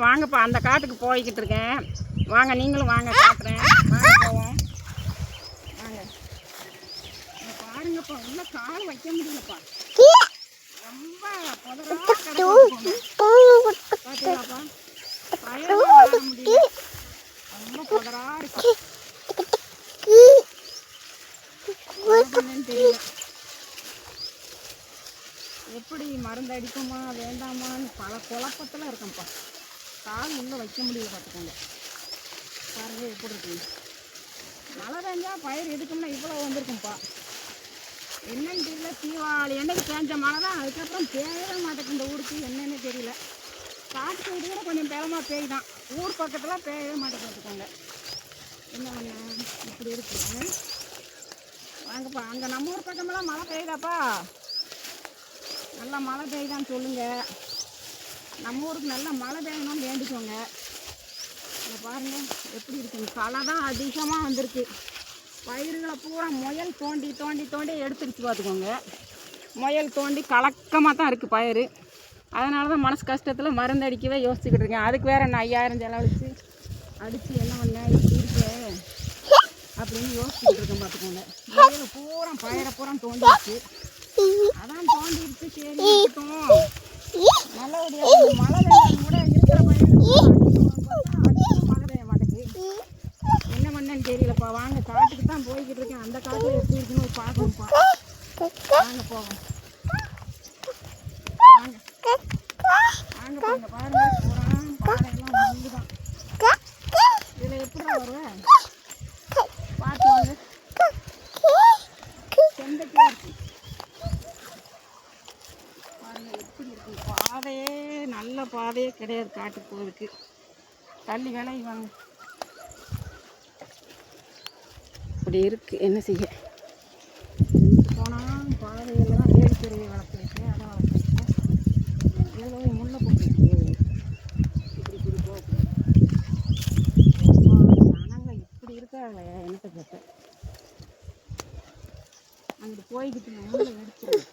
வாங்கப்பா, அந்த காட்டுக்கு போய்கிட்டு இருக்கேன். வாங்க, நீங்களும் வாங்க, காட்டுறேன். வாங்க போவோம். வாங்க. பாருங்கப்பா, உள்ள கால் வைக்க முடியலப்பா. ரொம்ப புதரா பார்த்தீங்களாப்பா, பயணம் வர முடியல. ரொம்ப புதரா இருக்கு. தெரியல எப்படி மருந்து அடிக்குமா வேண்டாமான்னு பல குழப்பத்தில் இருக்கேன்ப்பா. கால் உள்ள வைக்க முடியல. பார்த்துக்கோங்க, பாருங்க எப்படி இருக்குங்க. மழை பெஞ்சா பயிர் எதுக்கும்னா இவ்வளோ வந்திருக்கும்ப்பா. என்னன்னு தெரியல. தீபாவளி என்னைக்கு பேஞ்ச மழை தான், அதுக்கப்புறம் பெய்யவே மாட்டேங்குது இந்த ஊருக்கு. என்னன்னு தெரியல. காட்டு சைடு கூட கொஞ்சம் பலமாக பெய்தான், ஊர் பக்கத்தில் பெய்யவே மாட்டேங்குது. பார்த்துக்கோங்க, என்ன பண்ண இப்படி இருக்குங்க. வாங்கப்பா, அங்கே நம்ம ஊர் பக்கமெல்லாம் மழை பெய்யுதாப்பா? நல்லா மழை பெய்யுதான்னு சொல்லுங்கள். நம்ம ஊருக்கு நல்லா மழை பெய்யணும்னு வேண்டிக்கோங்க. இதை பாருங்கள் எப்படி இருக்குங்க. களை தான் அதிகமாக வந்திருக்கு. பயிர்களை பூரா முயல் தோண்டி தோண்டி தோண்டி எடுத்துருச்சு. பார்த்துக்கோங்க, முயல் தோண்டி கலக்கமாக தான் இருக்குது பயிர். அதனால தான் மனசு கஷ்டத்தில் மருந்து அடிக்கவே யோசிச்சுக்கிட்டு இருக்கேன். அதுக்கு வேறு நான் 5000 செலவழித்து அடித்து என்ன பண்ணேன் இப்படி இருக்கேன் அப்படின்னு யோசிச்சுக்கிட்டு இருக்கேன். பார்த்துக்கோங்க, முயல் பூரா பயிரை பூரா தோண்டிடுச்சு. அதான் தோண்டிடுச்சு. சரி இருக்கட்டும், நல்லபடியாக மழை பெய்யும் கூட இருக்கிற பயிர் மழை பெய்ய மாட்டேங்குது. என்ன பண்ணேன்னு தெரியலப்பா. வாங்க, காட்டுக்கு தான் போய்கிட்டு இருக்கேன். அந்த காட்டில் எப்படி இருக்குன்னு பார்க்கணும்ப்பா. வாங்க போவோம். வாங்க வாங்க பாருங்க பாருங்க, பாறையெல்லாம் முள்ளு தான். இதில் எப்படி வருவேன் பார்த்து வாங்க. செந்தைக்கே இருக்கு பாருங்க எப்படி இருக்கு. பாதையே நல்ல பாதையே கிடையாது காட்டுக்கு போகிறதுக்கு. தள்ளி விலை வாங்க. அப்படி இருக்குது, என்ன செய்ய. போனால் பாதையில் தான் வேடிக்கருவி வளர்த்துருக்கு, அதை வளர்த்துருக்கு. ஏதோ முள்ள போட்டு இப்படி இப்படி போகக்கூடாது. ஜனங்கள் இப்படி இருக்காங்க. என்னத்தை கேட்ட அங்கிட்டு போய்கிட்டு முள்ள எடுத்துருவோம்.